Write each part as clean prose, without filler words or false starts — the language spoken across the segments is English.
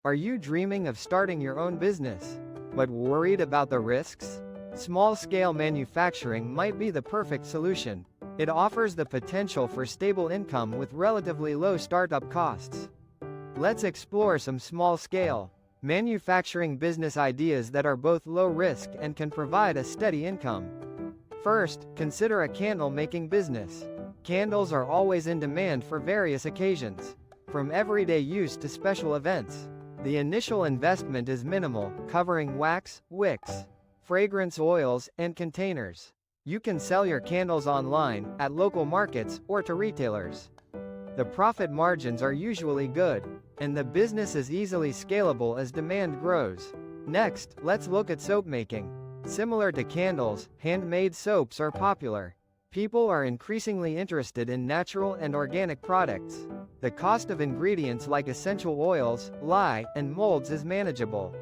Are you dreaming of starting your own business, but worried about the risks? Small-scale manufacturing might be the perfect solution. It offers the potential for stable income with relatively low startup costs. Let's explore some small-scale manufacturing business ideas that are both low-risk and can provide a steady income. First, consider a candle-making business. Candles are always in demand for various occasions, from everyday use to special events. The initial investment is minimal, covering wax, wicks, fragrance oils, and containers. You can sell your candles online, at local markets, or to retailers. The profit margins are usually good, and the business is easily scalable as demand grows. Next, let's look at soap making. Similar to candles, handmade soaps are popular. People are increasingly interested in natural and organic products. The cost of ingredients like essential oils, lye, and molds is manageable.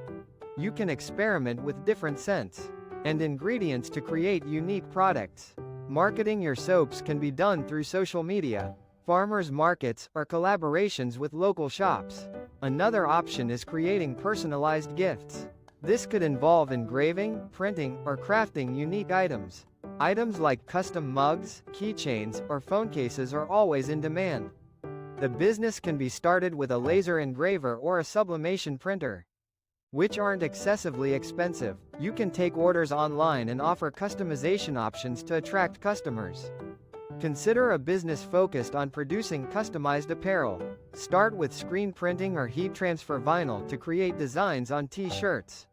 You can experiment with different scents and ingredients to create unique products. Marketing your soaps can be done through social media, farmers markets, or collaborations with local shops. Another option is creating personalized gifts. This could involve engraving, printing, or crafting unique items. Items like custom mugs, keychains, or phone cases are always in demand. The business can be started with a laser engraver or a sublimation printer, which aren't excessively expensive. You can take orders online and offer customization options to attract customers. Consider a business focused on producing customized apparel. Start with screen printing or heat transfer vinyl to create designs on t-shirts,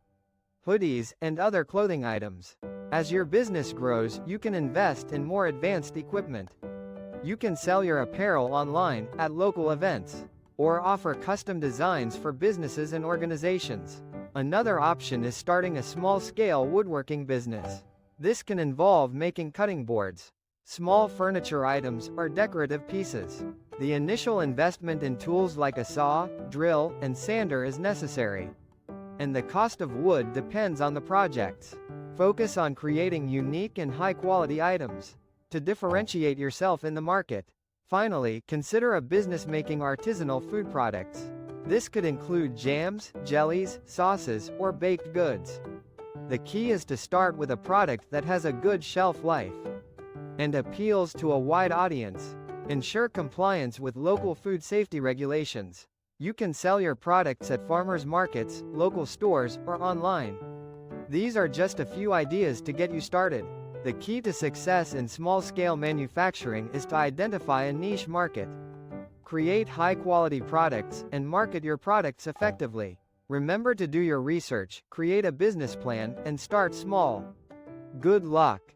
hoodies, and other clothing items. As your business grows, you can invest in more advanced equipment. You can sell your apparel online, at local events, or offer custom designs for businesses and organizations. Another option is starting a small-scale woodworking business. This can involve making cutting boards, small furniture items, or decorative pieces. The initial investment in tools like a saw, drill, and sander is necessary, and the cost of wood depends on the projects. Focus on creating unique and high-quality items to differentiate yourself in the market. Finally, consider a business making artisanal food products. This could include jams, jellies, sauces, or baked goods. The key is to start with a product that has a good shelf life and appeals to a wide audience. Ensure compliance with local food safety regulations. You can sell your products at farmers markets, local stores, or online. These are just a few ideas to get you started. The key to success in small-scale manufacturing is to identify a niche market, create high-quality products, and market your products effectively. Remember to do your research, create a business plan, and start small. Good luck!